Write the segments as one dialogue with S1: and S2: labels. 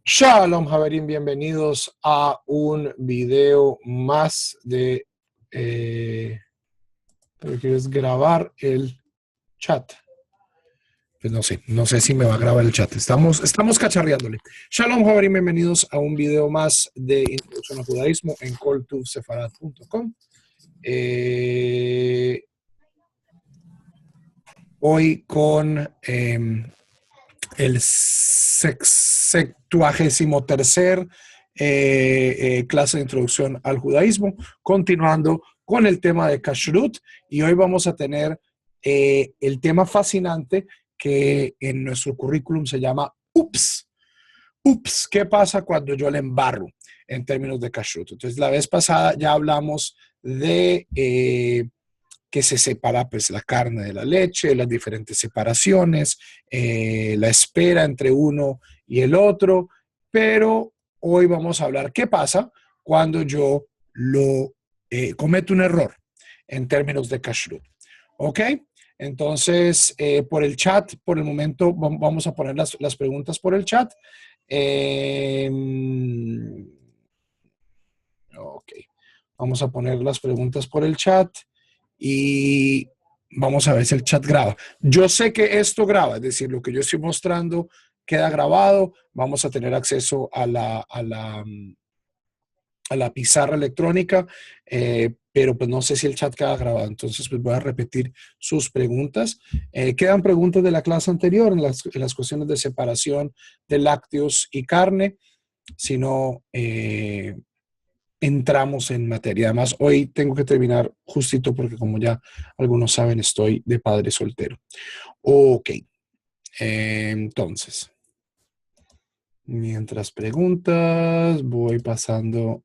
S1: Shalom, Javerín, bienvenidos a un video más de... pero quieres grabar el chat. Pues no sé si me va a grabar el chat. Estamos cacharreándole. Shalom, Javerín, bienvenidos a un video más de Introducción al Judaísmo en call2sefarad.com. Hoy con el 73º clase de introducción al judaísmo, continuando con el tema de Kashrut, y hoy vamos a tener el tema fascinante que en nuestro currículum se llama Ups. Ups, ¿qué pasa cuando yo le embarro en términos de Kashrut? Entonces, la vez pasada ya hablamos de que se separa pues la carne de la leche, las diferentes separaciones, la espera entre uno y el otro, pero hoy vamos a hablar qué pasa cuando yo cometo un error en términos de kashrut. ¿Ok? Entonces, por el chat, por el momento, vamos a poner las preguntas por el chat. Ok. Vamos a poner las preguntas por el chat. Y vamos a ver si el chat graba. Yo sé que esto graba, es decir, lo que yo estoy mostrando queda grabado. Vamos a tener acceso a la pizarra electrónica, pero pues no sé si el chat queda grabado. Entonces pues voy a repetir sus preguntas. Quedan preguntas de la clase anterior en las cuestiones de separación de lácteos y carne. Si no, entramos en materia. Además, hoy tengo que terminar justito porque, como ya algunos saben, estoy de padre soltero. Ok. Entonces, mientras preguntas, voy pasando.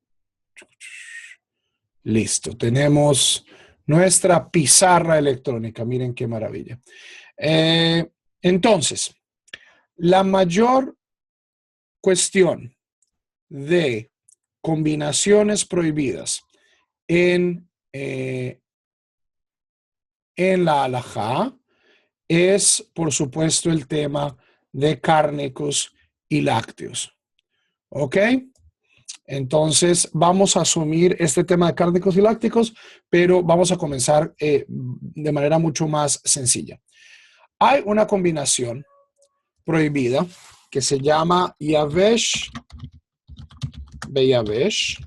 S1: Listo. Tenemos nuestra pizarra electrónica. Miren qué maravilla. Entonces, la mayor cuestión de combinaciones prohibidas en la halajá es, por supuesto, el tema de cárnicos y lácteos. ¿Ok? Entonces, vamos a asumir este tema de cárnicos y lácteos, pero vamos a comenzar de manera mucho más sencilla. Hay una combinación prohibida que se llama Yavesh Beyavesh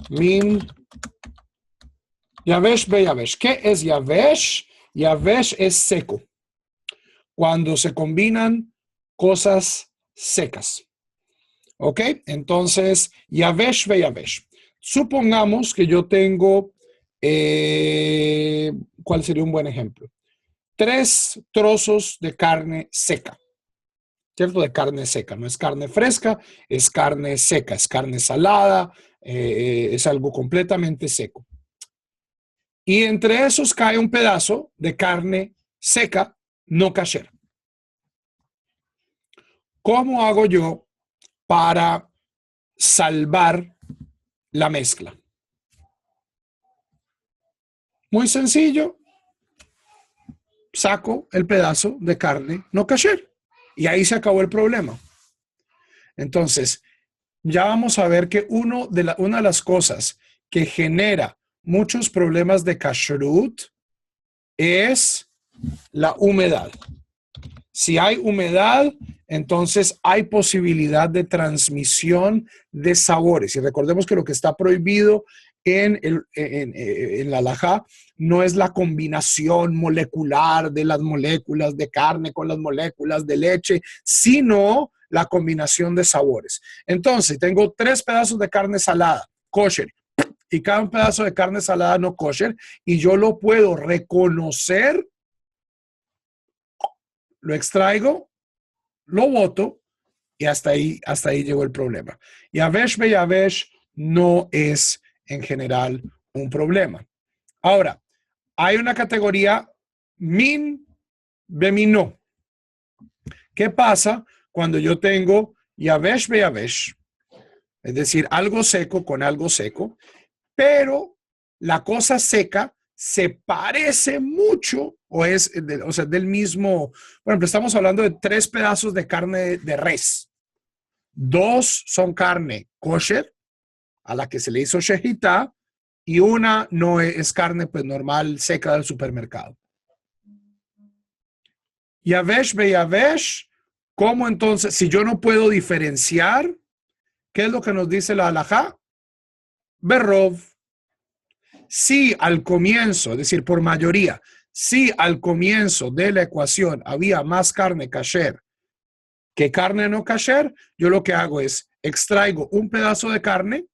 S1: Min Yavesh Beyavesh. ¿Qué es Yavesh? Yavesh es seco. Cuando se combinan cosas secas. ¿Ok? Entonces, Yavesh Beyavesh. Supongamos que yo tengo, ¿cuál sería un buen ejemplo? 3 trozos de carne seca. ¿Cierto? De carne seca. No es carne fresca, es carne seca, es carne salada, es algo completamente seco. Y entre esos cae un pedazo de carne seca, no kasher. ¿Cómo hago yo para salvar la mezcla? Muy sencillo. Saco el pedazo de carne no kasher. Y ahí se acabó el problema. Entonces, ya vamos a ver que una de las cosas que genera muchos problemas de kashrut es la humedad. Si hay humedad, entonces hay posibilidad de transmisión de sabores. Y recordemos que lo que está prohibido en la halajá no es la combinación molecular de las moléculas de carne con las moléculas de leche, sino la combinación de sabores. Entonces, tengo 3 pedazos de carne salada, kosher, y cada pedazo de carne salada no kosher, y yo lo puedo reconocer, lo extraigo, lo boto, y hasta ahí llegó el problema. Yavesh Beyavesh no es en general un problema. Ahora, hay una categoría min bemino. ¿Qué pasa cuando yo tengo Yavesh Beyavesh? Es decir, algo seco con algo seco, pero la cosa seca se parece mucho o sea, del mismo. Por ejemplo, estamos hablando de 3 pedazos de carne de res. 2 son carne kosher, a la que se le hizo shehita, y una no es carne pues normal, seca del supermercado. Yavesh be yavesh, ¿cómo entonces? Si yo no puedo diferenciar, ¿qué es lo que nos dice la halajá? Berrov. Si al comienzo, es decir, por mayoría, si al comienzo de la ecuación había más carne kasher que carne no kasher, yo lo que hago es extraigo un pedazo de carne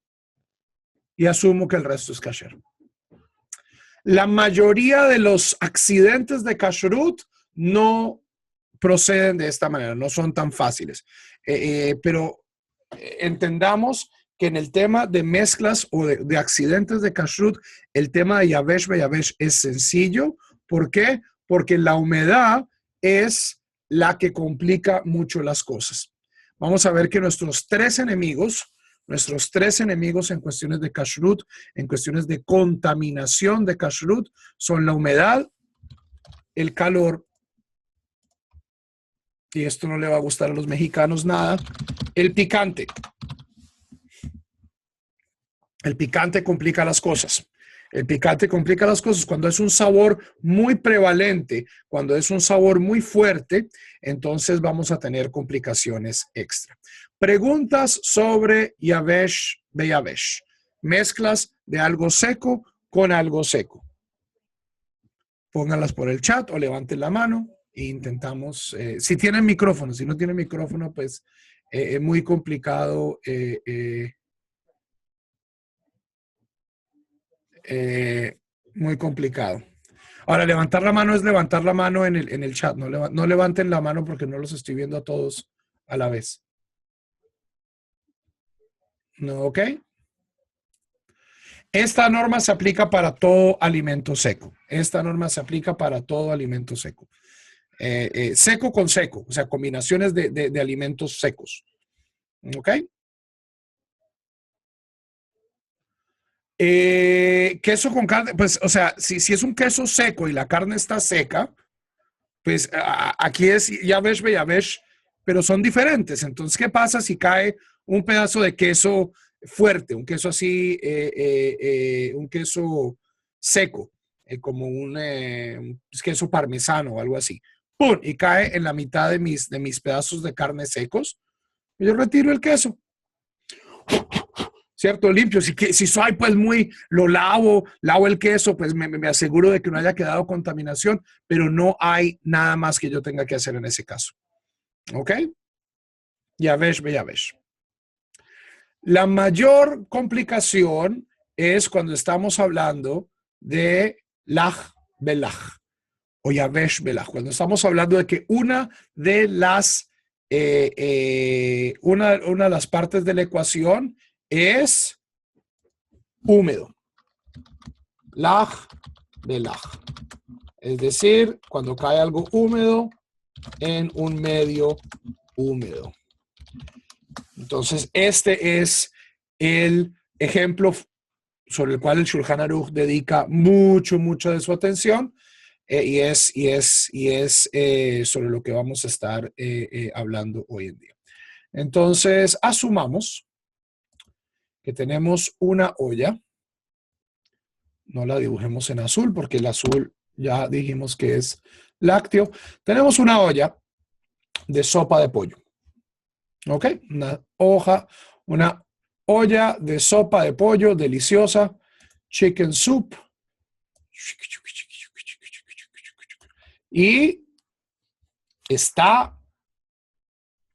S1: y asumo que el resto es kasher. La mayoría de los accidentes de kashrut no proceden de esta manera, no son tan fáciles. Pero entendamos que en el tema de mezclas o de accidentes de kashrut, el tema de yavesh be yavesh es sencillo. ¿Por qué? Porque la humedad es la que complica mucho las cosas. Vamos a ver que nuestros tres enemigos en cuestiones de kashrut, en cuestiones de contaminación de kashrut, son la humedad, el calor, y esto no le va a gustar a los mexicanos nada, el picante. El picante complica las cosas. El picante complica las cosas cuando es un sabor muy prevalente, cuando es un sabor muy fuerte, entonces vamos a tener complicaciones extra. Preguntas sobre yavesh be yavesh. Mezclas de algo seco con algo seco. Pónganlas por el chat o levanten la mano e intentamos, si tienen micrófono, si no tienen micrófono, pues es muy complicado muy complicado. Ahora, levantar la mano es levantar la mano en el chat. No levanten la mano porque no los estoy viendo a todos a la vez. ¿No? ¿Ok? Esta norma se aplica para todo alimento seco. Esta norma se aplica para todo alimento seco. Seco con seco, o sea, combinaciones de alimentos secos. ¿Ok? Queso con carne, pues, o sea, si es un queso seco y la carne está seca, pues aquí es yavesh be yavesh, pero son diferentes. Entonces, ¿qué pasa si cae un pedazo de queso fuerte, un queso así, un queso seco, como un queso parmesano o algo así? ¡Pum! Y cae en la mitad de mis pedazos de carne secos. Yo retiro el queso. ¿Cierto? Limpio. Si soy pues lo lavo el queso, pues me aseguro de que no haya quedado contaminación, pero no hay nada más que yo tenga que hacer en ese caso. ¿Ok? Yavesh be yavesh. La mayor complicación es cuando estamos hablando de laj belaj o yavesh belaj. Cuando estamos hablando de que una de las partes de la ecuación es húmedo. Laj belaj. Es decir, cuando cae algo húmedo en un medio húmedo. Entonces, este es el ejemplo sobre el cual el Shulchan Aruch dedica mucho de su atención y es sobre lo que vamos a estar hablando hoy en día. Entonces, asumamos que tenemos una olla. No la dibujemos en azul porque el azul ya dijimos que es lácteo. Tenemos una olla de sopa de pollo. ¿Ok? Una olla de sopa de pollo deliciosa, chicken soup. Y está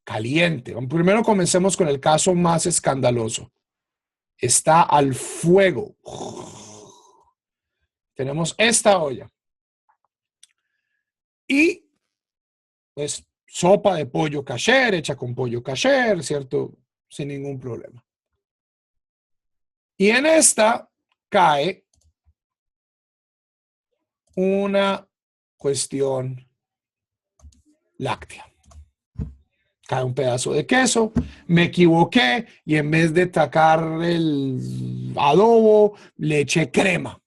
S1: caliente. Primero comencemos con el caso más escandaloso. Está al fuego. Tenemos esta olla. Y pues sopa de pollo kasher, hecha con pollo kasher, ¿cierto? Sin ningún problema. Y en esta cae una cuestión láctea. Cae un pedazo de queso, me equivoqué y en vez de tacar el adobo, le eché crema.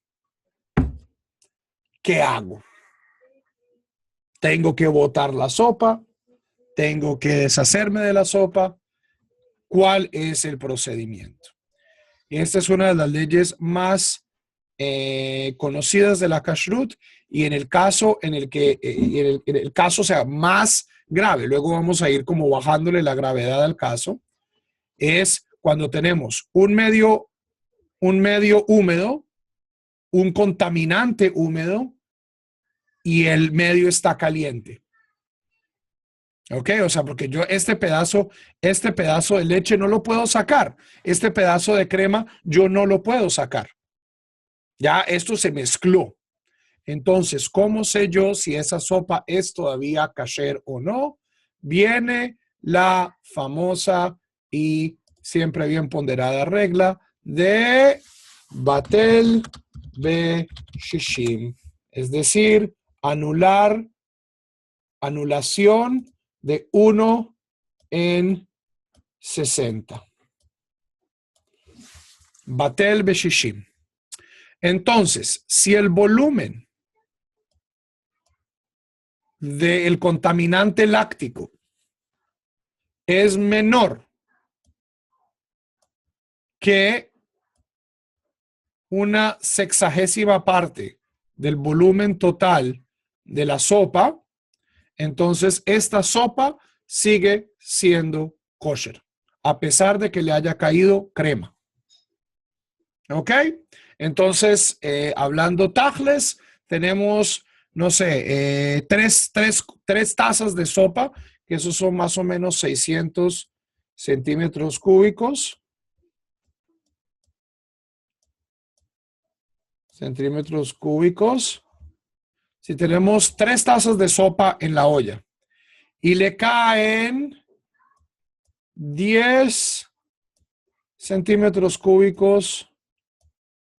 S1: ¿qué hago? ¿Tengo que botar la sopa? ¿Tengo que deshacerme de la sopa? ¿Cuál es el procedimiento? Y esta es una de las leyes más conocidas de la kashrut y en el caso en el que en el caso sea más grave, luego vamos a ir como bajándole la gravedad al caso, es cuando tenemos un medio húmedo, un contaminante húmedo y el medio está caliente. ¿Ok? O sea, porque yo este pedazo de leche no lo puedo sacar. Este pedazo de crema yo no lo puedo sacar. Ya esto se mezcló. Entonces, ¿cómo sé yo si esa sopa es todavía kasher o no? Viene la famosa y siempre bien ponderada regla de Batel be Shishim, es decir, anulación de 1 en 60. Batel be Shishim. Entonces, si el volumen del contaminante láctico es menor que una sexagésima parte del volumen total de la sopa, entonces esta sopa sigue siendo kosher, a pesar de que le haya caído crema. ¿Ok? Entonces, hablando tajles, tenemos, no sé, tres tazas de sopa, que esos son más o menos 600 centímetros cúbicos. Centímetros cúbicos. Si tenemos 3 tazas de sopa en la olla y le caen 10 centímetros cúbicos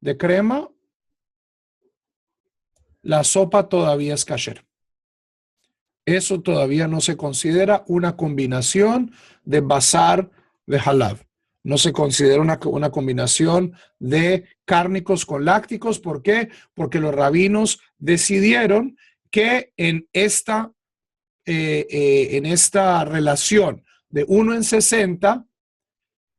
S1: de crema, la sopa todavía es kasher. Eso todavía no se considera una combinación de basar de halab. No se considera una combinación de cárnicos con lácticos. ¿Por qué? Porque los rabinos decidieron que en esta relación de 1 en 60,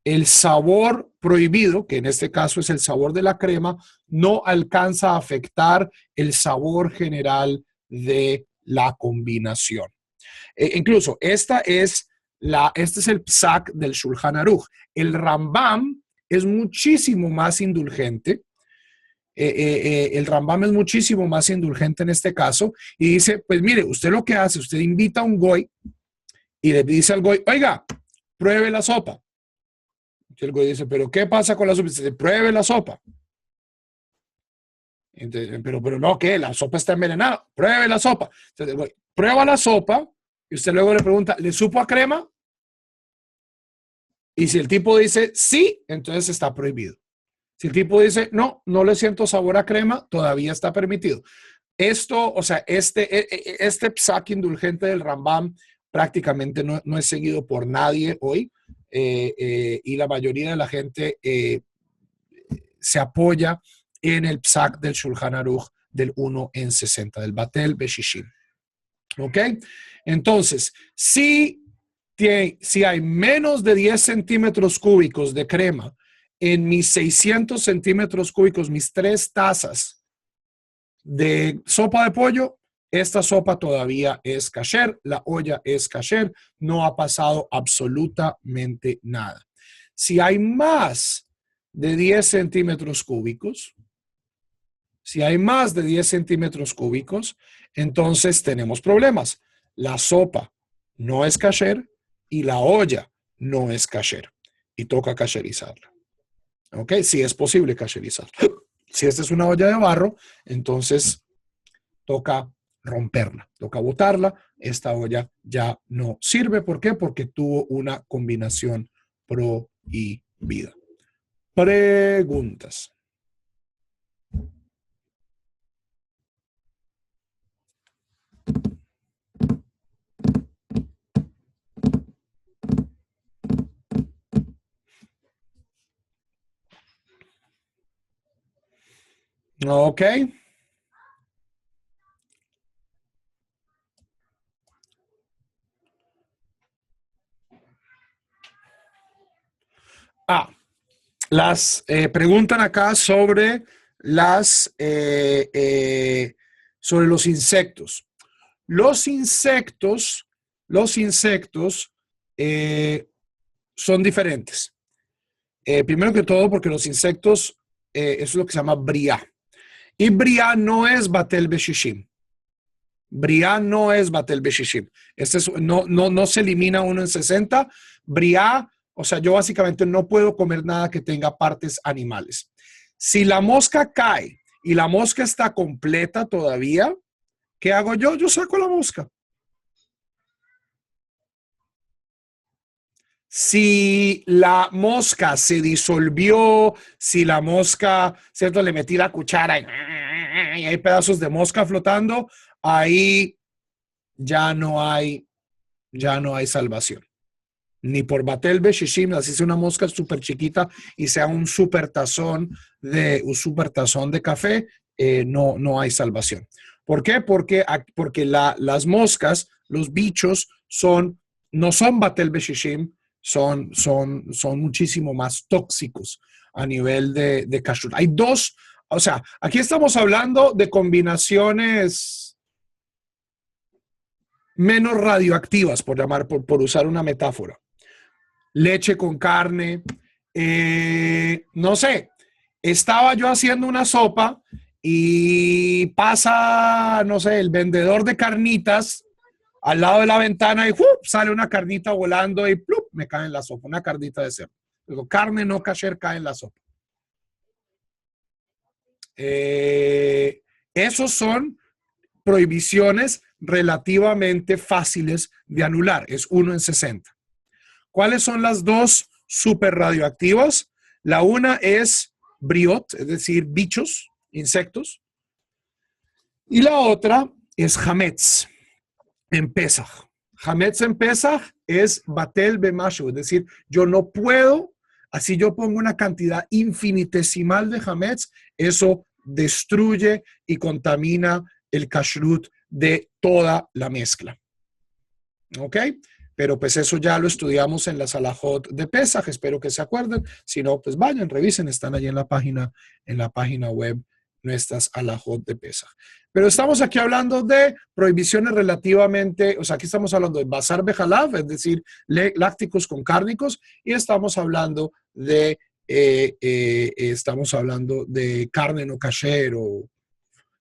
S1: el sabor prohibido, que en este caso es el sabor de la crema, no alcanza a afectar el sabor general de la combinación. Incluso este es el psak del Shulchan Aruch. El Rambam es muchísimo más indulgente. El Rambam es muchísimo más indulgente en este caso y dice, pues mire, usted lo que hace, usted invita a un goy y le dice al goy, oiga, pruebe la sopa. Y el goy dice, pero ¿qué pasa con la sopa? Dice, pruebe la sopa. Entonces, pero no, ¿qué? La sopa está envenenada. Pruebe la sopa. Entonces el goy prueba la sopa y usted luego le pregunta, ¿le supo a crema? Y si el tipo dice sí, entonces está prohibido. Si el tipo dice no, no le siento sabor a crema, todavía está permitido. Esto, o sea, este psak indulgente del Rambam prácticamente no es seguido por nadie hoy y la mayoría de la gente se apoya en el psak del Shulchan Aruch del 1 en 60, del Batel Beshishim. ¿Ok? Entonces, si hay menos de 10 centímetros cúbicos de crema en mis 600 centímetros cúbicos, mis 3 tazas de sopa de pollo, esta sopa todavía es kasher, la olla es kasher, no ha pasado absolutamente nada. Si hay más de 10 centímetros cúbicos, entonces tenemos problemas. La sopa no es kasher y la olla no es kasher y toca kasherizarla. ¿Ok? Si es posible kasherizarla. Si esta es una olla de barro, entonces toca romperla, toca botarla. Esta olla ya no sirve. ¿Por qué? Porque tuvo una combinación prohibida. Preguntas. Ok. Ah, preguntan acá sobre sobre los insectos. Los insectos, los insectos son diferentes. Primero que todo, porque los insectos, eso es lo que se llama bria. Y bria no es batel beshishim. Bria no es batel beshishim. No se elimina uno en 60. Bria, o sea, yo básicamente no puedo comer nada que tenga partes animales. Si la mosca cae y la mosca está completa todavía, ¿qué hago yo? Yo saco la mosca. Si la mosca se disolvió, si la mosca, ¿cierto? Le metí la cuchara y hay pedazos de mosca flotando, ahí ya ya no hay salvación. Ni por batel beshishim, así sea una mosca súper chiquita y sea un super tazón de café, no hay salvación. ¿Por qué? Porque las moscas, los bichos, no son batel beshishim, son muchísimo más tóxicos a nivel de kashrut. Hay dos, o sea, aquí estamos hablando de combinaciones menos radioactivas, por usar una metáfora. Leche con carne, no sé, estaba yo haciendo una sopa y pasa, no sé, el vendedor de carnitas al lado de la ventana y sale una carnita volando y ¡plup! Me cae en la sopa, una carnita de cerdo. Luego, carne no kasher cae en la sopa. Esos son prohibiciones relativamente fáciles de anular, es 1 en 60. ¿Cuáles son las dos super radioactivas? La una es briot, es decir, bichos, insectos, y la otra es hametz en Pesach. Hametz en Pesach es batel bemashu, es decir, yo no puedo, así yo pongo una cantidad infinitesimal de hametz, eso destruye y contamina el kashrut de toda la mezcla. ¿Ok? Pero pues eso ya lo estudiamos en las alajot de Pesaj, espero que se acuerden. Si no, pues vayan, revisen, están allí en la página web nuestras alajot de Pesaj. Pero estamos aquí hablando de prohibiciones relativamente, o sea, aquí estamos hablando de basar bejalav, es decir, lácticos con cárnicos, y estamos hablando de carne no kasher o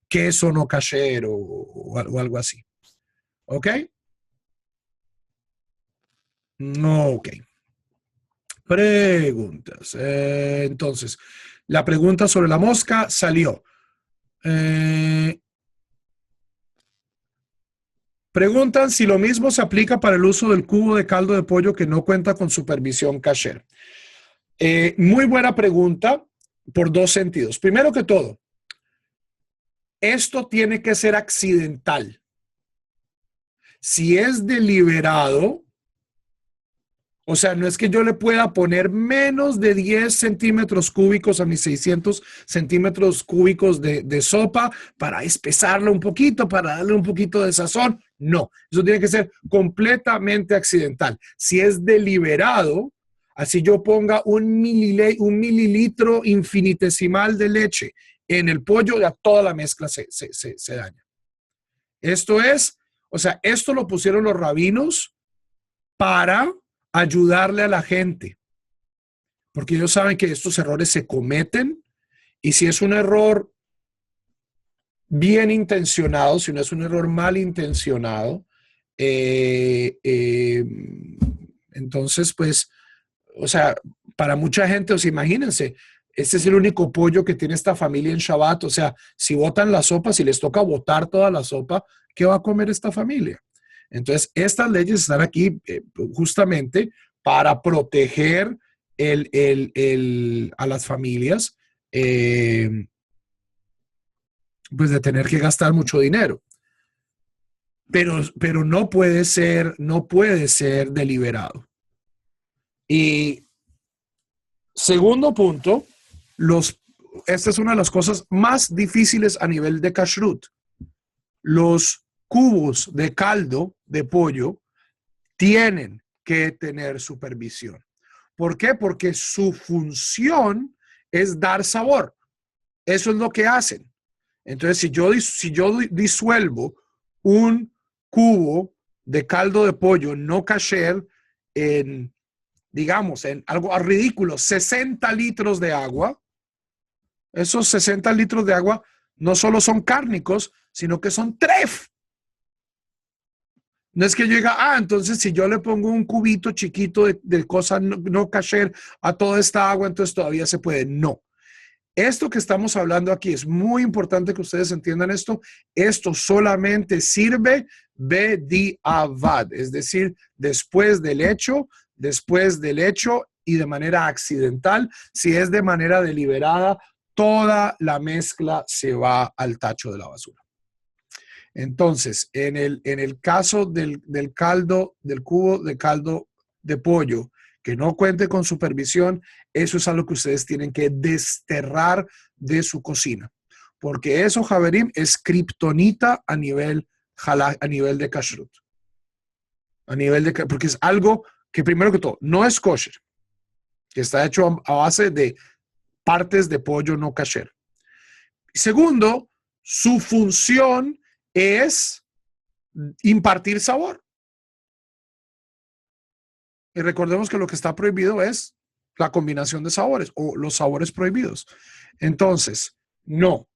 S1: queso no kasher o algo así. ¿Ok? Ok. Preguntas. Entonces, la pregunta sobre la mosca salió. Preguntan si lo mismo se aplica para el uso del cubo de caldo de pollo que no cuenta con supervisión kasher. Muy buena pregunta por dos sentidos. Primero que todo, esto tiene que ser accidental. Si es deliberado, o sea, no es que yo le pueda poner menos de 10 centímetros cúbicos a mis 600 centímetros cúbicos de sopa para espesarlo un poquito, para darle un poquito de sazón. No, eso tiene que ser completamente accidental. Si es deliberado, así yo ponga un mililitro infinitesimal de leche en el pollo, ya toda la mezcla se daña. Esto lo pusieron los rabinos para ayudarle a la gente, porque ellos saben que estos errores se cometen y si es un error bien intencionado, si no es un error mal intencionado, entonces pues, o sea, para mucha gente, imagínense, este es el único pollo que tiene esta familia en Shabbat, o sea, si botan la sopa, si les toca botar toda la sopa, ¿qué va a comer esta familia? Entonces, estas leyes están aquí justamente para proteger a las familias pues de tener que gastar mucho dinero. Pero no puede ser deliberado. Y segundo punto, esta es una de las cosas más difíciles a nivel de kashrut. Los cubos de caldo de pollo tienen que tener supervisión. ¿Por qué? Porque su función es dar sabor. Eso es lo que hacen. Entonces, si yo disuelvo un cubo de caldo de pollo no kasher en, digamos, en algo ridículo, 60 litros de agua, esos 60 litros de agua no solo son cárnicos, sino que son tref. No es que yo diga, entonces si yo le pongo un cubito chiquito de cosas no kasher a toda esta agua, entonces todavía se puede. No. Esto que estamos hablando aquí es muy importante que ustedes entiendan esto. Esto solamente sirve bediavad, es decir, después del hecho y de manera accidental. Si es de manera deliberada, toda la mezcla se va al tacho de la basura. Entonces, en el caso del caldo, del cubo de caldo de pollo, que no cuente con supervisión, eso es algo que ustedes tienen que desterrar de su cocina. Porque eso, Javerim, es kriptonita a nivel de kashrut. Porque es algo que, primero que todo, no es kosher, que está hecho a base de partes de pollo no kasher. Segundo, su función es impartir sabor. Y recordemos que lo que está prohibido es la combinación de sabores o los sabores prohibidos. Entonces, no.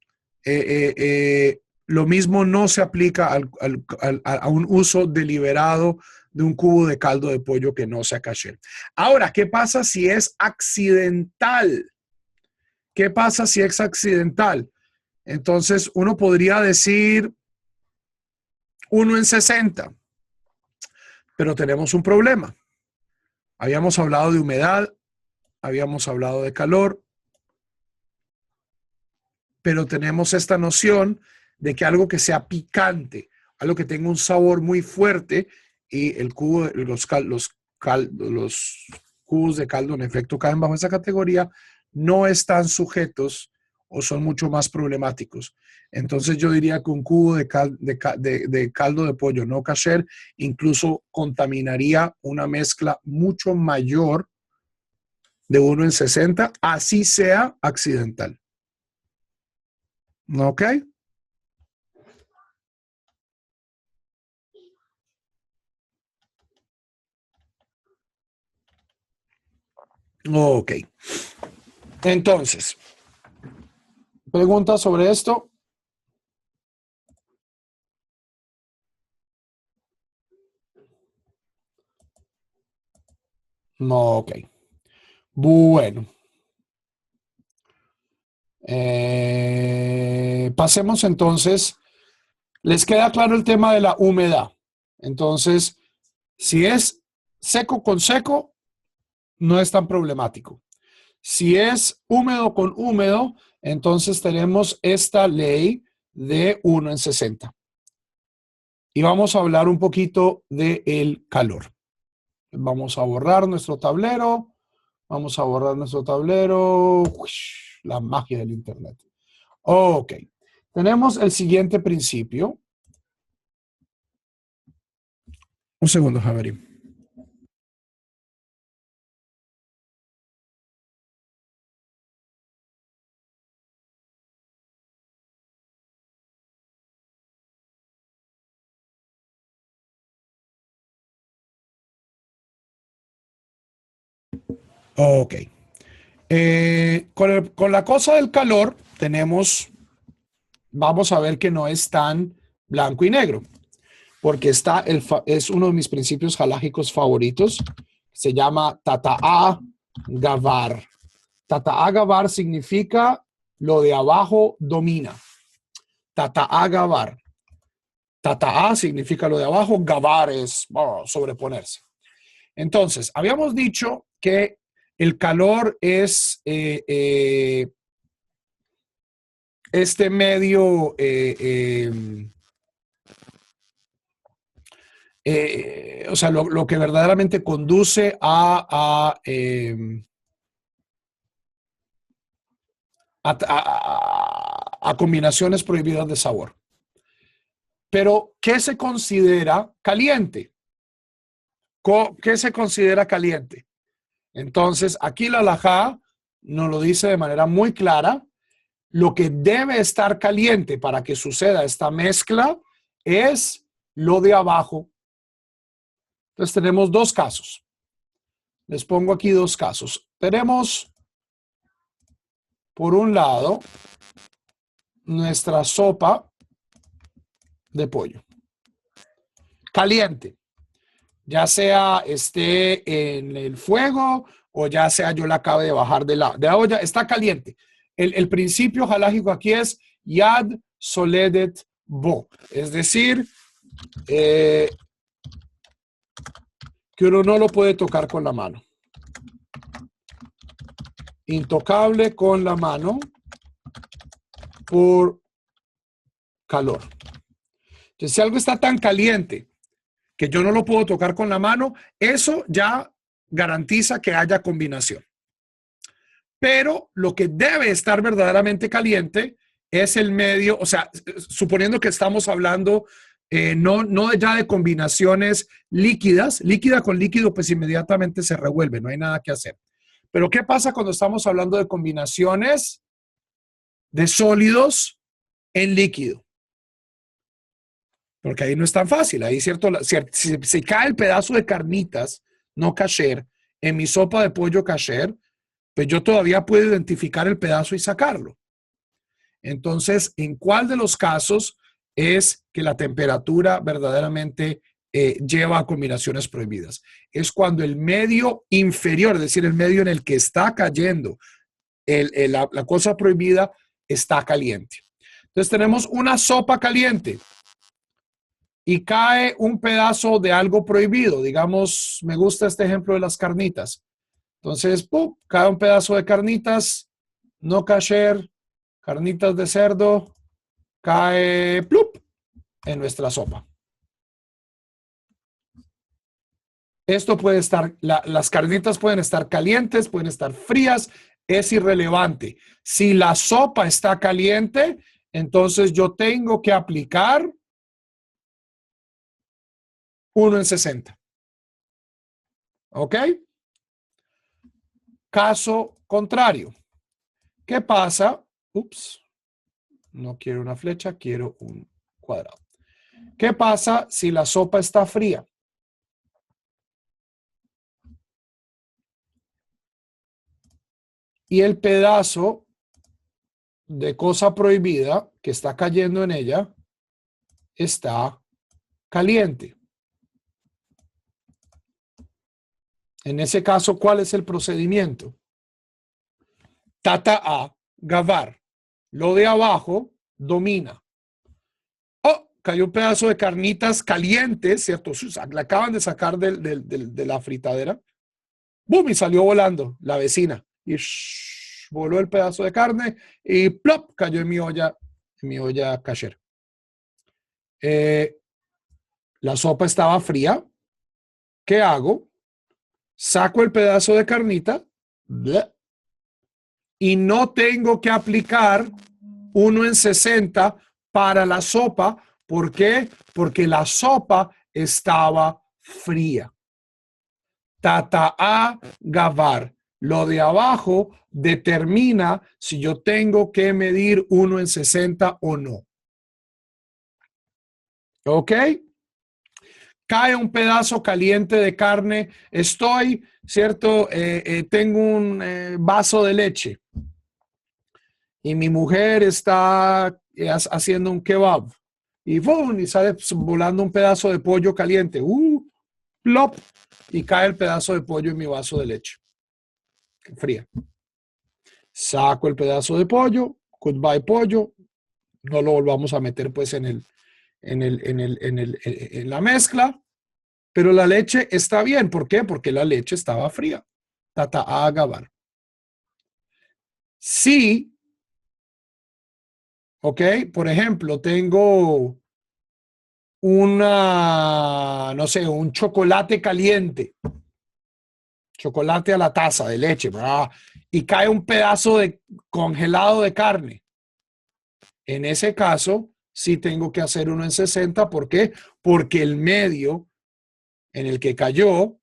S1: Lo mismo no se aplica a un uso deliberado de un cubo de caldo de pollo que no sea kasher. Ahora, ¿qué pasa si es accidental? ¿Qué pasa si es accidental? Entonces, uno podría decir 1 en 60, pero tenemos un problema. Habíamos hablado de humedad, habíamos hablado de calor, pero tenemos esta noción de que algo que sea picante, algo que tenga un sabor muy fuerte, y el cubo, los cubos de caldo en efecto caen bajo esa categoría, no están sujetos o son mucho más problemáticos. Entonces yo diría que un cubo de caldo de pollo no kasher incluso contaminaría una mezcla mucho mayor de 1 en 60, así sea accidental. ¿Ok? Ok. Entonces, ¿preguntas sobre esto? No, ok. Bueno. Pasemos entonces. ¿Les queda claro el tema de la humedad? Entonces, si es seco con seco, no es tan problemático. Si es húmedo con húmedo, entonces tenemos esta ley de 1 en 60. Y vamos a hablar un poquito del calor. Vamos a borrar nuestro tablero. Vamos a borrar nuestro tablero. La magia del Internet. Ok. Tenemos el siguiente principio. Un segundo, Javier. Ok. Con la cosa del calor, vamos a ver que no es tan blanco y negro, porque es uno de mis principios halágicos favoritos. Se llama Tata'a Gavar. Tata'a Gavar significa lo de abajo domina. Tata'a Gavar. Tata'a significa lo de abajo, Gavar es sobreponerse. Entonces, habíamos dicho que el calor es este medio o sea, lo que verdaderamente conduce a combinaciones prohibidas de sabor. Pero, ¿qué se considera caliente? ¿Qué se considera caliente? Entonces, aquí la halajá nos lo dice de manera muy clara. Lo que debe estar caliente para que suceda esta mezcla es lo de abajo. Entonces tenemos dos casos. Les pongo aquí dos casos. Tenemos, por un lado, nuestra sopa de pollo. Caliente. Ya sea esté en el fuego o ya sea yo la acabe de bajar de la olla. Está caliente. El principio halájico aquí es Yad Soledet Bo. Es decir, que uno no lo puede tocar con la mano. Intocable con la mano por calor. Entonces, si algo está tan caliente que yo no lo puedo tocar con la mano, eso ya garantiza que haya combinación. Pero lo que debe estar verdaderamente caliente es el medio, o sea, suponiendo que estamos hablando no ya de combinaciones líquidas, líquida con líquido, pues inmediatamente se revuelve, no hay nada que hacer. Pero ¿qué pasa cuando estamos hablando de combinaciones de sólidos en líquido? Porque ahí no es tan fácil, ahí cierto, si cae el pedazo de carnitas no kasher en mi sopa de pollo kasher, pues yo todavía puedo identificar el pedazo y sacarlo. Entonces, ¿en cuál de los casos es que la temperatura verdaderamente lleva a combinaciones prohibidas? Es cuando el medio inferior, es decir, el medio en el que está cayendo la cosa prohibida, está caliente. Entonces tenemos una sopa caliente y cae un pedazo de algo prohibido. Digamos, me gusta este ejemplo de las carnitas. Entonces, ¡pum!, cae un pedazo de carnitas, no kasher, carnitas de cerdo, cae ¡plup!, en nuestra sopa. Esto puede estar, las carnitas pueden estar calientes, pueden estar frías, es irrelevante. Si la sopa está caliente, entonces yo tengo que aplicar 1 en 60. ¿Ok? Caso contrario. ¿Qué pasa? Ups, no quiero una flecha, quiero un cuadrado. ¿Qué pasa si la sopa está fría? Y el pedazo de cosa prohibida que está cayendo en ella está caliente. En ese caso, ¿cuál es el procedimiento? Tata a gavar. Lo de abajo domina. Oh, cayó un pedazo de carnitas calientes, ¿cierto? La acaban de sacar de la fritadera. ¡Bum! Y salió volando la vecina. Y voló el pedazo de carne y ¡plop! Cayó en mi olla kasher. La sopa estaba fría. ¿Qué hago? Saco el pedazo de carnita y no tengo que aplicar 1 en 60 para la sopa. ¿Por qué? Porque la sopa estaba fría. Tata a gavar. Lo de abajo determina si yo tengo que medir 1 en 60 o no. ¿Ok? Cae un pedazo caliente de carne, ¿cierto? Tengo un vaso de leche y mi mujer está haciendo un kebab y ¡bum!, y sale volando un pedazo de pollo caliente, plop, y cae el pedazo de pollo en mi vaso de leche fría. Saco el pedazo de pollo, goodbye pollo, no lo volvamos a meter pues en la mezcla. Pero la leche está bien. ¿Por qué? Porque la leche estaba fría. Tata a gavar. Sí, ok, por ejemplo, tengo no sé, un chocolate caliente. Chocolate a la taza de leche, ¿verdad? Y cae un pedazo de congelado de carne. En ese caso, sí tengo que hacer 1 en 60. ¿Por qué? Porque el medio en el que cayó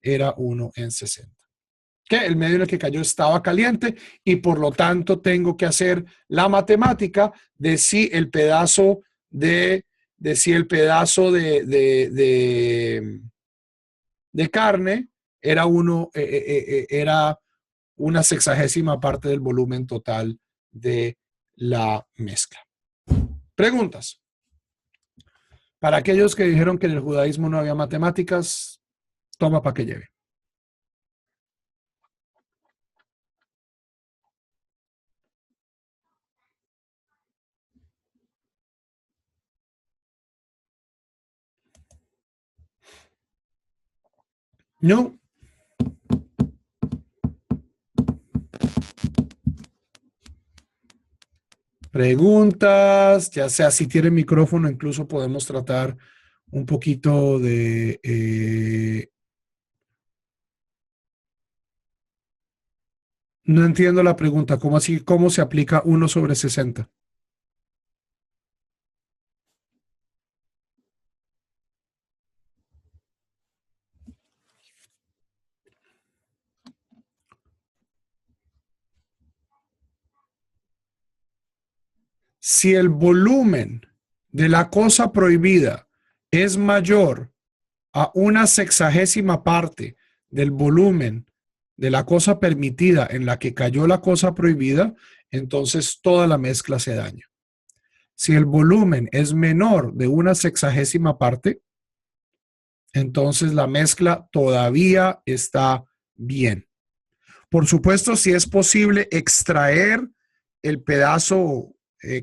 S1: era 1 en 60. Que el medio en el que cayó estaba caliente y por lo tanto tengo que hacer la matemática de si el pedazo de carne era era una sexagésima parte del volumen total de la mezcla. Preguntas. Para aquellos que dijeron que en el judaísmo no había matemáticas, toma para que lleve. No. Preguntas, ya sea si tiene micrófono, incluso podemos tratar un poquito de... no entiendo la pregunta, ¿cómo así? ¿Cómo se aplica 1 sobre 60? Si el volumen de la cosa prohibida es mayor a una sexagésima parte del volumen de la cosa permitida en la que cayó la cosa prohibida, entonces toda la mezcla se daña. Si el volumen es menor de una sexagésima parte, entonces la mezcla todavía está bien. Por supuesto, si es posible extraer el pedazo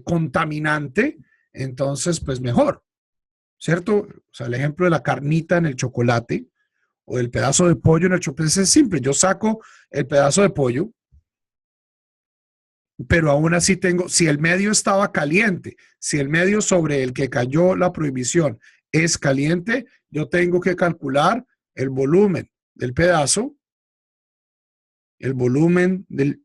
S1: contaminante, entonces pues mejor, ¿cierto? O sea, el ejemplo de la carnita en el chocolate o el pedazo de pollo en el chocolate es simple. Yo saco el pedazo de pollo, pero aún así tengo, si el medio estaba caliente, si el medio sobre el que cayó la prohibición es caliente, yo tengo que calcular el volumen del pedazo, el volumen del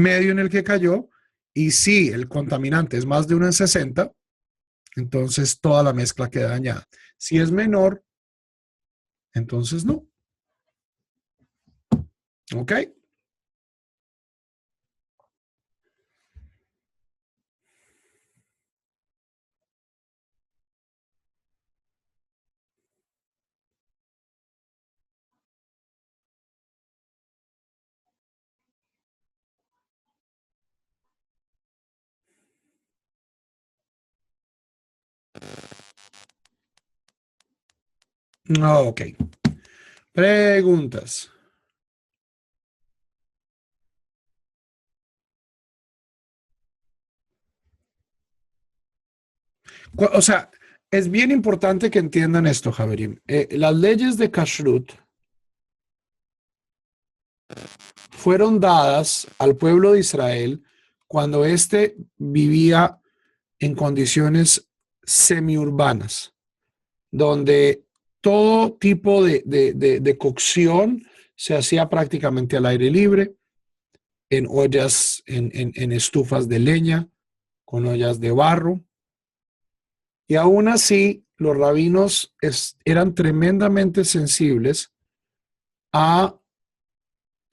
S1: medio en el que cayó, y si el contaminante es más de 1 en 60, entonces toda la mezcla queda dañada. Si es menor, entonces no. ¿Ok? Ok. Preguntas. O sea, es bien importante que entiendan esto, Javerim. Las leyes de Kashrut fueron dadas al pueblo de Israel cuando éste vivía en condiciones semiurbanas, donde todo tipo de cocción se hacía prácticamente al aire libre, en ollas, en estufas de leña, con ollas de barro. Y aún así, los rabinos eran tremendamente sensibles a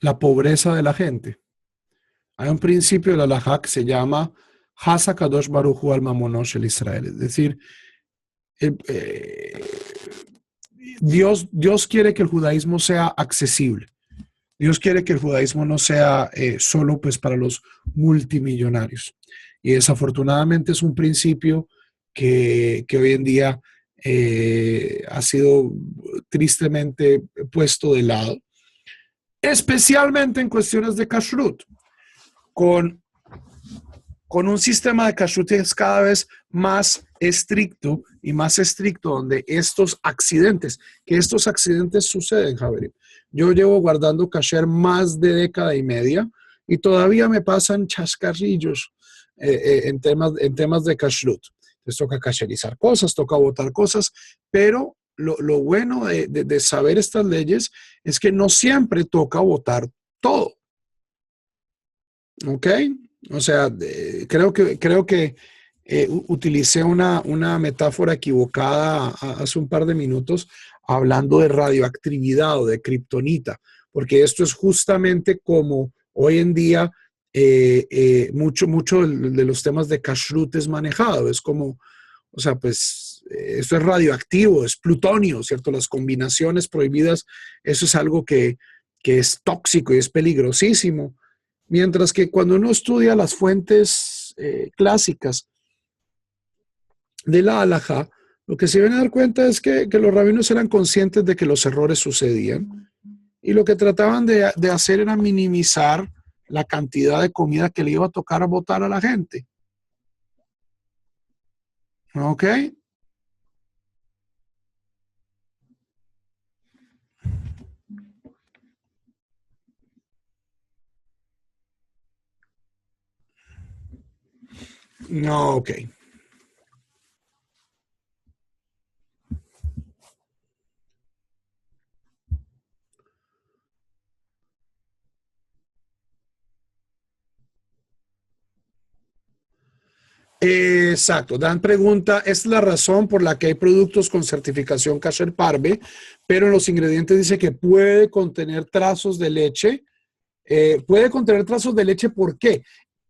S1: la pobreza de la gente. Hay un principio de la halajá que se llama Hasa Kadosh Baruch Hu al Mamonosh el Israel. Es decir, Dios quiere que el judaísmo sea accesible. Dios quiere que el judaísmo no sea solo pues para los multimillonarios. Y desafortunadamente es un principio que hoy en día ha sido tristemente puesto de lado, especialmente en cuestiones de kashrut, con un sistema de kashrut que es cada vez más estricto y más estricto, donde estos accidentes suceden, Javier. Yo llevo guardando kasher más de década y media y todavía me pasan chascarrillos en temas de kashrut. Entonces toca kasherizar cosas, toca botar cosas, pero lo bueno de saber estas leyes es que no siempre toca botar todo. ¿Ok? O sea, creo que utilicé una metáfora equivocada hace un par de minutos. hablando de radioactividad o de kriptonita, porque esto es justamente como hoy en día mucho de los temas de kashrut es manejado. Es como, o sea, pues esto es radioactivo, es plutonio, ¿cierto? Las combinaciones prohibidas, eso es algo que es tóxico y es peligrosísimo. Mientras que cuando uno estudia las fuentes clásicas de la halajá, lo que se viene a dar cuenta es que los rabinos eran conscientes de que los errores sucedían y lo que trataban de hacer era minimizar la cantidad de comida que le iba a tocar a botar a la gente. ¿Ok? No, ok. Exacto. Dan pregunta, es la razón por la que hay productos con certificación Kasher Parve, pero en los ingredientes dice que puede contener trazos de leche. Puede contener trazos de leche, ¿por qué?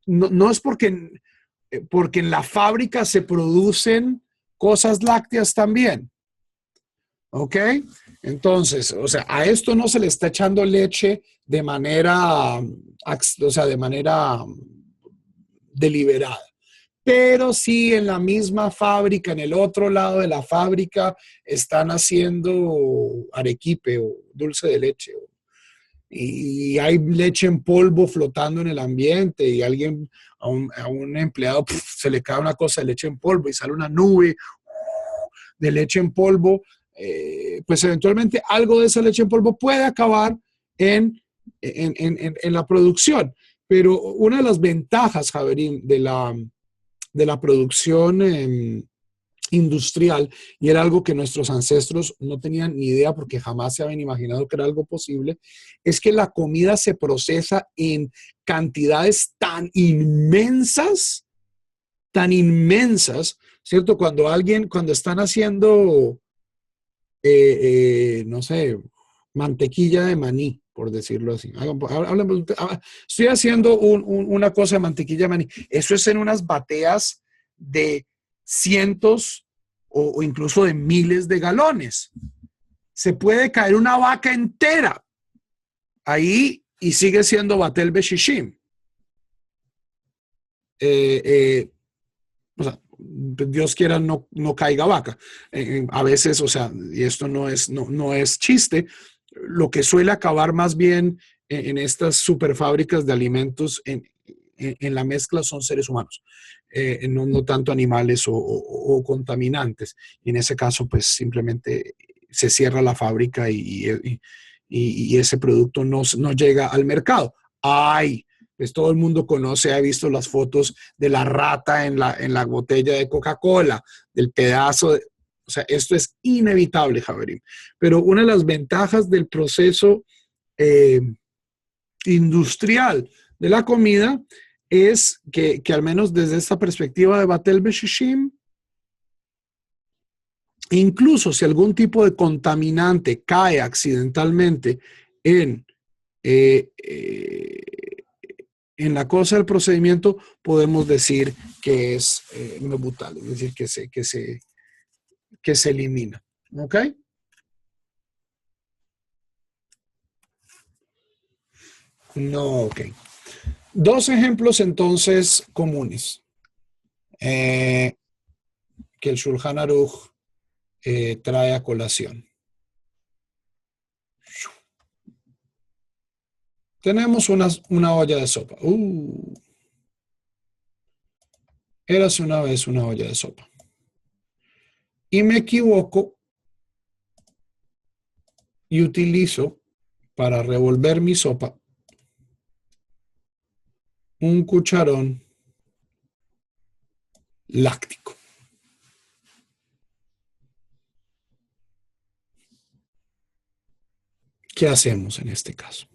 S1: No es porque en la fábrica se producen cosas lácteas también. ¿Ok? Entonces, o sea, a esto no se le está echando leche de manera, o sea, de manera deliberada. Pero sí en la misma fábrica, en el otro lado de la fábrica, están haciendo arequipe o dulce de leche. Y hay leche en polvo flotando en el ambiente y alguien, a un empleado, se le cae una cosa de leche en polvo y sale una nube de leche en polvo, pues eventualmente algo de esa leche en polvo puede acabar en la producción. Pero una de las ventajas, Javerín, de la producción industrial, y era algo que nuestros ancestros no tenían ni idea porque jamás se habían imaginado que era algo posible, es que la comida se procesa en cantidades tan inmensas, ¿cierto? Cuando están haciendo, no sé, mantequilla de maní, por decirlo así. Estoy haciendo una cosa de mantequilla de maní. Eso es en unas bateas de cientos o incluso de miles de galones. Se puede caer una vaca entera ahí y sigue siendo batel beshishim. Eh, eh, o sea, Dios quiera no caiga vaca. A veces, o sea, y esto no es chiste, lo que suele acabar más bien en estas superfábricas de alimentos en la mezcla son seres humanos, no tanto animales o contaminantes. Y en ese caso, pues simplemente se cierra la fábrica y ese producto no llega al mercado. Hay pues todo el mundo conoce, ha visto las fotos de la rata en la botella de Coca-Cola, del pedazo de, o sea, esto es inevitable, Javerín. Pero una de las ventajas del proceso eh, industrial de la comida es que al menos desde esta perspectiva de Batel Beshishim, incluso si algún tipo de contaminante cae accidentalmente en eh, eh, en la cosa del procedimiento podemos decir que es mebutal, es decir, que se elimina. ¿Ok? No, ok. Dos ejemplos entonces comunes que el Shulchan Aruch trae a colación. Tenemos una olla de sopa. Érase una vez una olla de sopa. Y me equivoco y utilizo para revolver mi sopa un cucharón láctico. ¿Qué hacemos en este caso?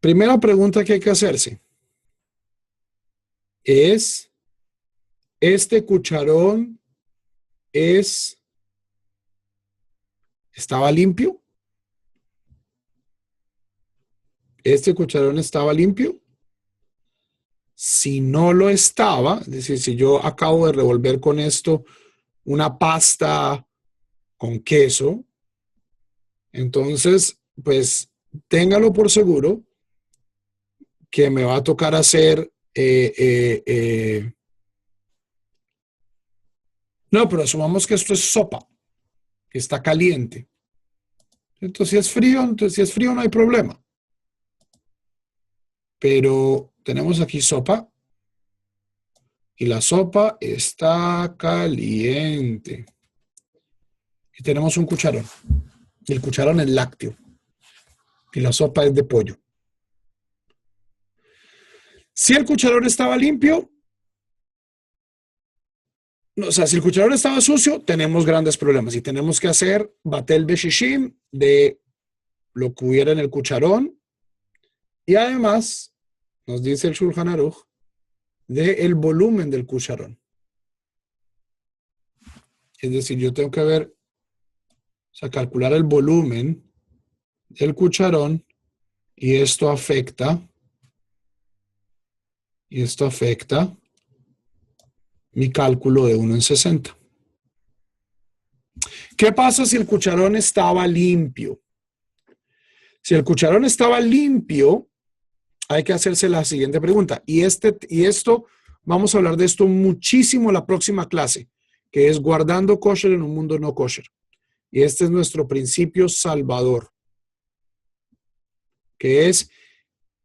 S1: Primera pregunta que hay que hacerse es, ¿este cucharón es ¿Estaba limpio? ¿Este cucharón estaba limpio? Si no lo estaba, es decir, si yo acabo de revolver con esto una pasta con queso, entonces, pues, téngalo por seguro que me va a tocar hacer... no, pero asumamos que esto es sopa, que está caliente. Entonces, si es frío no hay problema. Pero tenemos aquí sopa y la sopa está caliente. Y tenemos un cucharón. Y el cucharón es lácteo. Y la sopa es de pollo. Si el cucharón estaba limpio, o sea, si el cucharón estaba sucio, tenemos grandes problemas. Y tenemos que hacer batel beshishim de lo que hubiera en el cucharón. Y además, nos dice el Shulchan Aruch, de el volumen del cucharón. Es decir, yo tengo que ver, o sea, calcular el volumen del cucharón y esto afecta mi cálculo de 1 en 60. ¿Qué pasa si el cucharón estaba limpio? Si el cucharón estaba limpio, hay que hacerse la siguiente pregunta. Y esto, vamos a hablar de esto muchísimo la próxima clase, que es guardando kosher en un mundo no kosher. Y este es nuestro principio salvador, que es,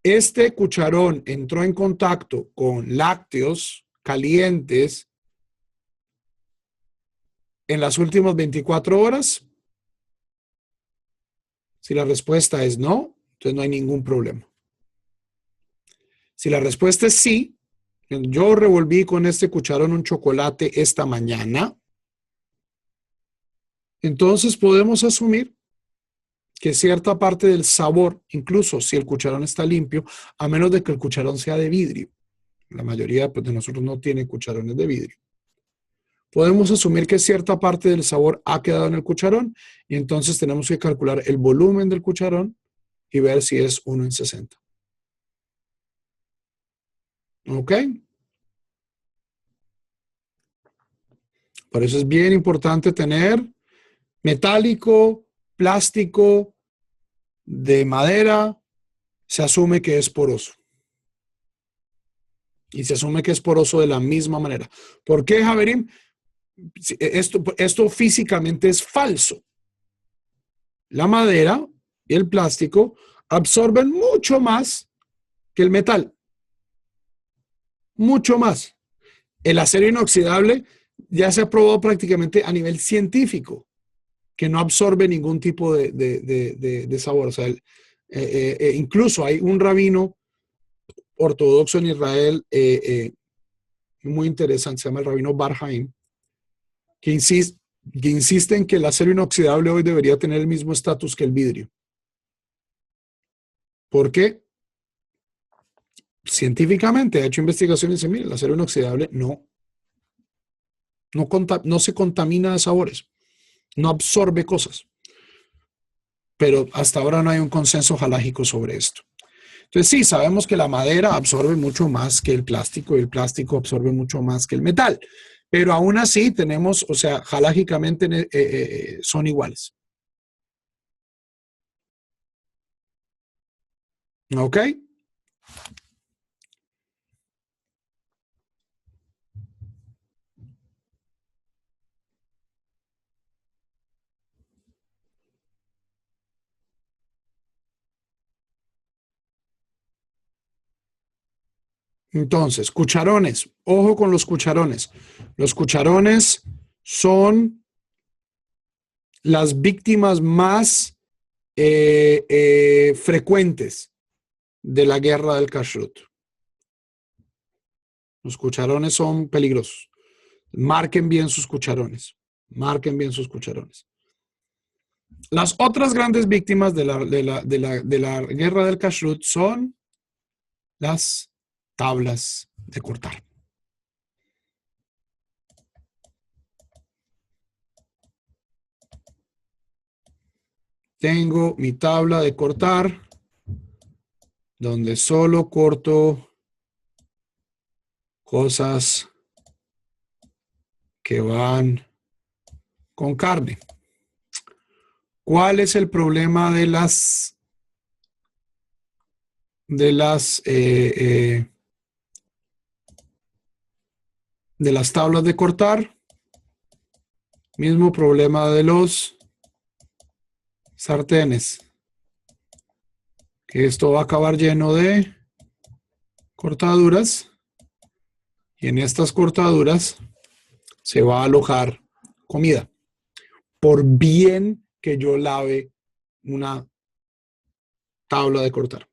S1: este cucharón entró en contacto con lácteos calientes en las últimas 24 horas. Si la respuesta es no, entonces no hay ningún problema. Si la respuesta es sí, yo revolví con este cucharón un chocolate esta mañana, entonces podemos asumir que cierta parte del sabor, incluso si el cucharón está limpio, a menos de que el cucharón sea de vidrio, la mayoría pues, de nosotros no tiene cucharones de vidrio, podemos asumir que cierta parte del sabor ha quedado en el cucharón y entonces tenemos que calcular el volumen del cucharón y ver si es 1 en 60. ¿Ok? Por eso es bien importante tener metálico, plástico, de madera, se asume que es poroso. Y se asume que es poroso de la misma manera. ¿Por qué, Javerim? Esto físicamente es falso. La madera y el plástico absorben mucho más que el metal. Mucho más. El acero inoxidable ya se ha probado prácticamente a nivel científico que no absorbe ningún tipo de sabor. O sea, incluso hay un rabino ortodoxo en Israel muy interesante, se llama el rabino Bar Haim, que insiste en que el acero inoxidable hoy debería tener el mismo estatus que el vidrio. ¿Por qué? Científicamente ha hecho investigaciones y dice, mire, el acero inoxidable no se contamina de sabores, no absorbe cosas. Pero hasta ahora no hay un consenso halágico sobre esto. Entonces sí, sabemos que la madera absorbe mucho más que el plástico y el plástico absorbe mucho más que el metal. Pero aún así tenemos, o sea, halágicamente son iguales. ¿Ok? Entonces, cucharones. Ojo con los cucharones. Los cucharones son las víctimas más frecuentes de la guerra del kashrut. Los cucharones son peligrosos. Marquen bien sus cucharones. Marquen bien sus cucharones. Las otras grandes víctimas de la guerra del kashrut son las tablas de cortar. tengo mi tabla de cortar, donde solo corto cosas que van con carne. ¿Cuál es el problema de las tablas de cortar? Mismo problema de los sartenes, que esto va a acabar lleno de cortaduras y en estas cortaduras se va a alojar comida. Por bien que yo lave una tabla de cortar.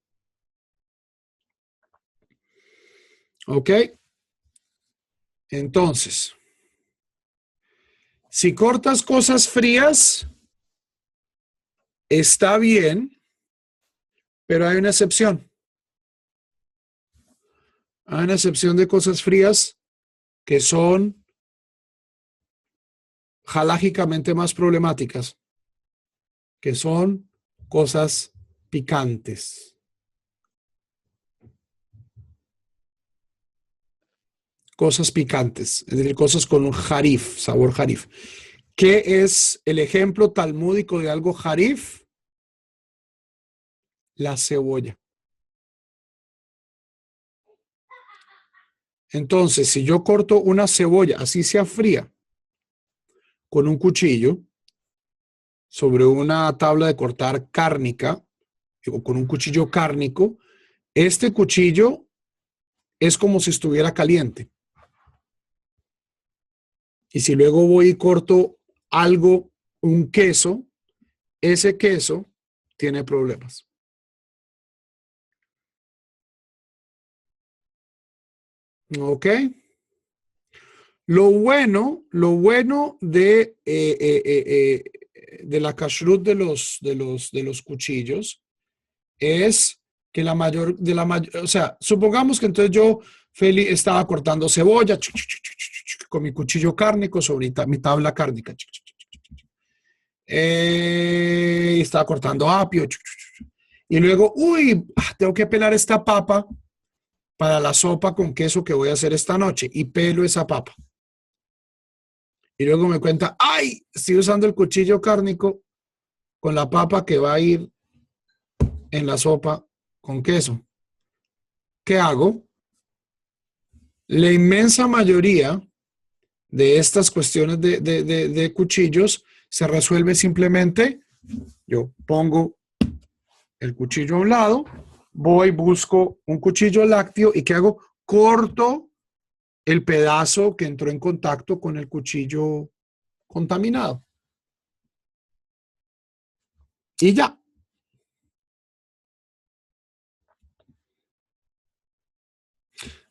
S1: ¿Ok? Entonces, si cortas cosas frías, está bien, pero hay una excepción. Hay una excepción de cosas frías que son halágicamente más problemáticas, que son cosas picantes. Cosas picantes, es decir, cosas con un jarif, sabor jarif. ¿Qué es el ejemplo talmúdico de algo jarif? La cebolla. Entonces, si yo corto una cebolla, así sea fría, con un cuchillo, sobre una tabla de cortar cárnica, o con un cuchillo cárnico, este cuchillo es como si estuviera caliente. Y si luego voy y corto algo, un queso, ese queso tiene problemas. ¿Ok? Lo bueno de la kashrut de los cuchillos es que o sea, supongamos que entonces yo, Feli, estaba cortando cebolla con mi cuchillo cárnico sobre mi tabla cárnica. Estaba cortando apio. Y luego, tengo que pelar esta papa para la sopa con queso que voy a hacer esta noche. Y pelo esa papa. Y luego me cuenta, ¡ay! Estoy usando el cuchillo cárnico con la papa que va a ir en la sopa con queso. ¿Qué hago? La inmensa mayoría de estas cuestiones de cuchillos se resuelve simplemente, yo pongo el cuchillo a un lado, busco un cuchillo lácteo y ¿qué hago? Corto el pedazo que entró en contacto con el cuchillo contaminado. Y ya.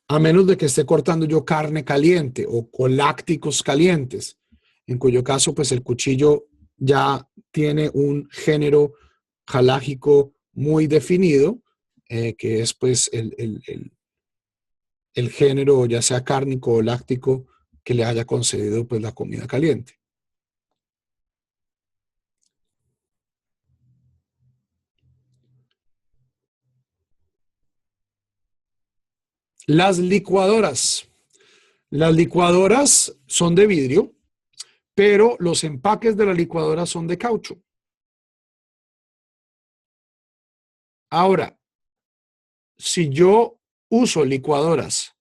S1: A menos de que esté cortando yo carne caliente o lácticos calientes, en cuyo caso pues el cuchillo ya tiene un género halágico muy definido, que es pues el género ya sea cárnico o láctico que le haya concedido pues la comida caliente. Las licuadoras. Las licuadoras son de vidrio, pero los empaques de la licuadora son de caucho. Ahora, si yo uso licuadoras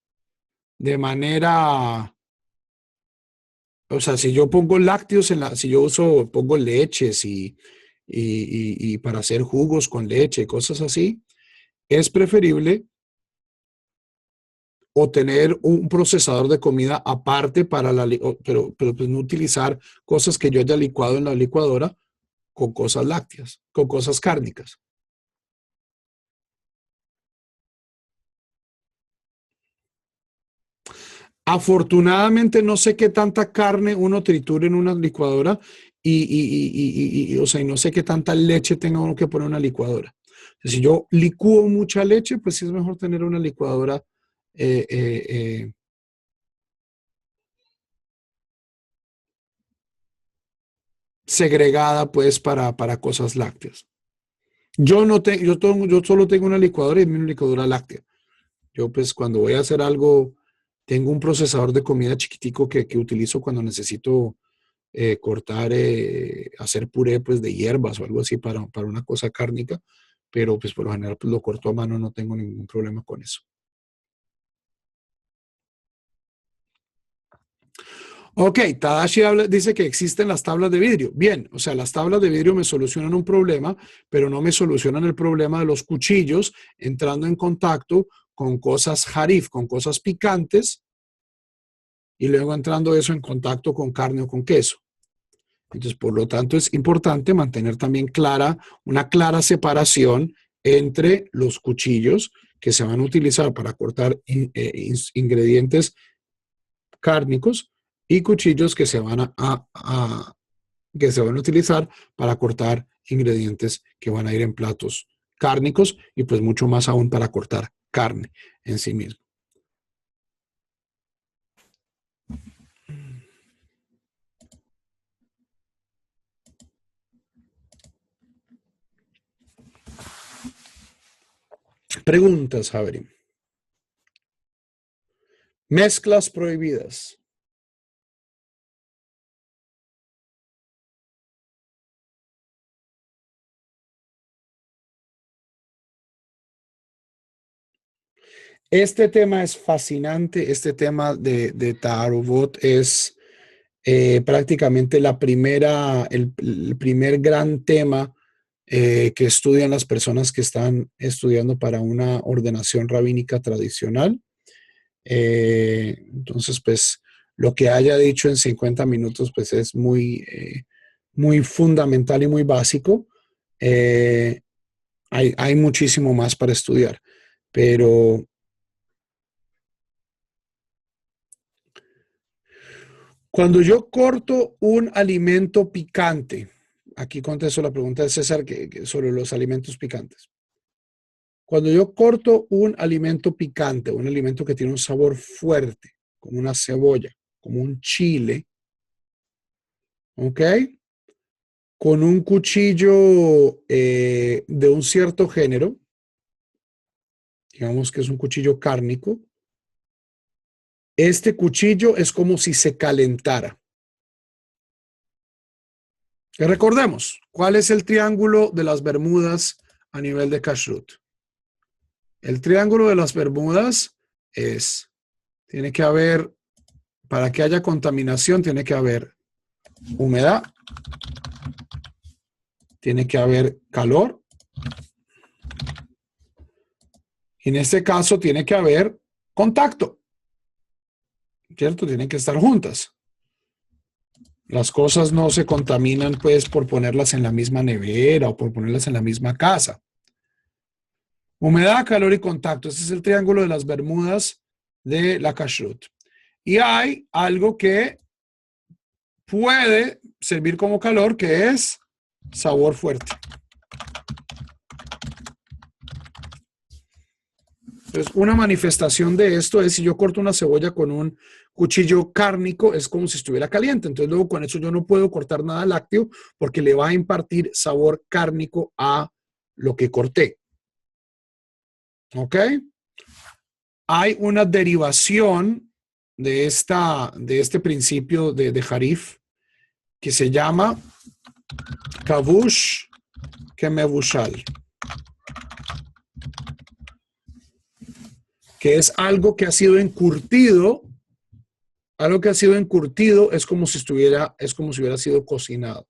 S1: de manera, o sea, si yo pongo lácteos si yo pongo leches y para hacer jugos con leche, cosas así, es preferible o tener un procesador de comida aparte pero pues no utilizar cosas que yo haya licuado en la licuadora con cosas lácteas, con cosas cárnicas. Afortunadamente no sé qué tanta carne uno tritura en una licuadora o sea, y no sé qué tanta leche tenga uno que poner en una licuadora. Si yo licúo mucha leche, pues sí es mejor tener una licuadora eh, eh, eh, segregada pues para cosas lácteas. Yo no tengo, yo solo tengo una licuadora y es mi licuadora láctea. Yo pues cuando voy a hacer algo, tengo un procesador de comida chiquitico que utilizo cuando necesito cortar, hacer puré pues de hierbas o algo así para una cosa cárnica, pero pues por lo general pues lo corto a mano, no tengo ningún problema con eso. Ok, Tadashi dice que existen las tablas de vidrio. Bien, o sea, las tablas de vidrio me solucionan un problema, pero no me solucionan el problema de los cuchillos entrando en contacto con cosas harif, con cosas picantes, y luego entrando eso en contacto con carne o con queso. Entonces, por lo tanto, es importante mantener también una clara separación entre los cuchillos que se van a utilizar para cortar ingredientes cárnicos y cuchillos que se van que se van a utilizar para cortar ingredientes que van a ir en platos cárnicos y pues mucho más aún para cortar carne en sí mismo. Preguntas, Javier. Mezclas prohibidas. Este tema es fascinante. Este tema de Ta'aruvot es prácticamente el primer gran tema que estudian las personas que están estudiando para una ordenación rabínica tradicional. Entonces, pues, lo que haya dicho en 50 minutos, pues, es muy fundamental y muy básico. Hay muchísimo más para estudiar, pero cuando yo corto un alimento picante, aquí contesto la pregunta de César sobre los alimentos picantes. Cuando yo corto un alimento picante, un alimento que tiene un sabor fuerte, como una cebolla, como un chile, ¿ok? Con un cuchillo de un cierto género, digamos que es un cuchillo cárnico, este cuchillo es como si se calentara. Y recordemos, ¿cuál es el triángulo de las Bermudas a nivel de kashrut? El triángulo de las Bermudas tiene que haber, para que haya contaminación, tiene que haber humedad, tiene que haber calor, y en este caso tiene que haber contacto, ¿cierto? Tienen que estar juntas. Las cosas no se contaminan pues por ponerlas en la misma nevera o por ponerlas en la misma casa. Humedad, calor y contacto. Este es el triángulo de las Bermudas de la kashrut. Y hay algo que puede servir como calor, que es sabor fuerte. Entonces, una manifestación de esto es si yo corto una cebolla con un cuchillo cárnico, es como si estuviera caliente. Entonces, luego con eso yo no puedo cortar nada lácteo porque le va a impartir sabor cárnico a lo que corté. ¿Ok? Hay una derivación de este principio de Harif que se llama Kavush Kemevushal, que es algo que ha sido encurtido. Algo que ha sido encurtido es como si hubiera sido cocinado.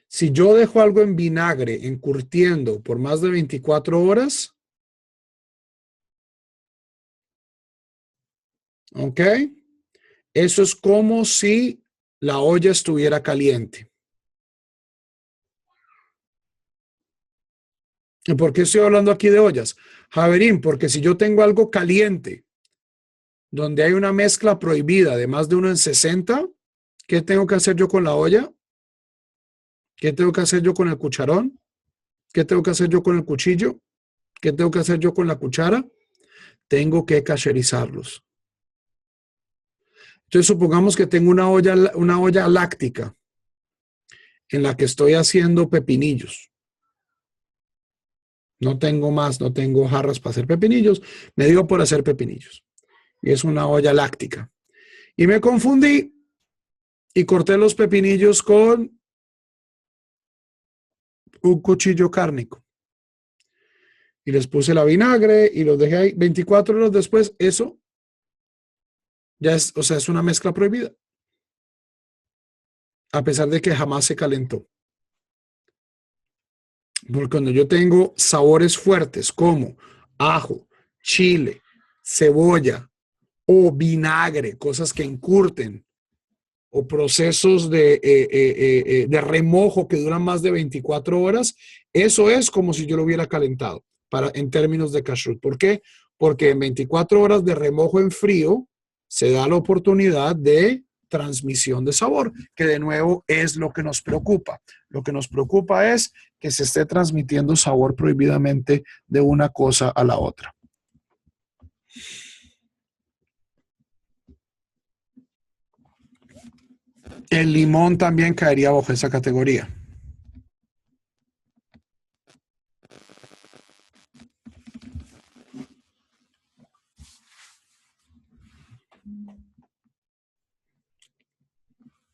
S1: Si yo dejo algo en vinagre encurtiendo por más de 24 horas, ¿ok? Eso es como si la olla estuviera caliente. ¿Y por qué estoy hablando aquí de ollas? Javerín, porque si yo tengo algo caliente, donde hay una mezcla prohibida de más de 1 en 60, ¿qué tengo que hacer yo con la olla? ¿Qué tengo que hacer yo con el cucharón? ¿Qué tengo que hacer yo con el cuchillo? ¿Qué tengo que hacer yo con la cuchara? Tengo que cacherizarlos. Entonces, supongamos que tengo una olla láctica en la que estoy haciendo pepinillos. No tengo más, no tengo jarras para hacer pepinillos. Me dio por hacer pepinillos. Y es una olla láctica. Y me confundí y corté los pepinillos con un cuchillo cárnico. Y les puse la vinagre y los dejé ahí. 24 horas después, eso ya es, o sea, es una mezcla prohibida. A pesar de que jamás se calentó. Porque cuando yo tengo sabores fuertes como ajo, chile, cebolla o vinagre, cosas que encurten, o procesos de remojo que duran más de 24 horas, eso es como si yo lo hubiera calentado en términos de kashrut. ¿Por qué? Porque en 24 horas de remojo en frío se da la oportunidad de transmisión de sabor, que de nuevo es lo que nos preocupa. Lo que nos preocupa es que se esté transmitiendo sabor prohibidamente de una cosa a la otra. El limón también caería bajo esa categoría.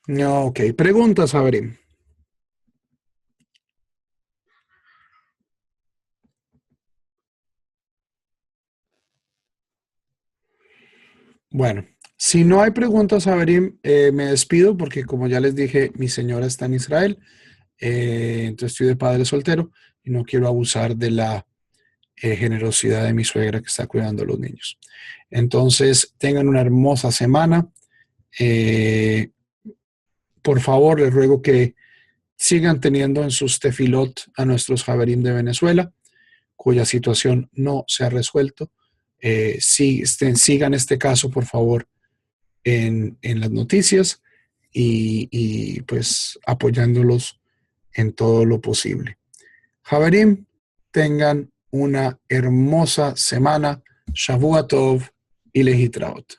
S1: No, ok. Preguntas, Abril. Bueno, si no hay preguntas, Abril, me despido porque como ya les dije, mi señora está en Israel, entonces estoy de padre soltero y no quiero abusar de la generosidad de mi suegra que está cuidando a los niños. Entonces, tengan una hermosa semana. Por favor, les ruego que sigan teniendo en sus tefilot a nuestros Javerim de Venezuela, cuya situación no se ha resuelto. Sigan este caso, por favor, en las noticias y pues apoyándolos en todo lo posible. Javerim, tengan una hermosa semana. Shavua Tov y Lehitraot.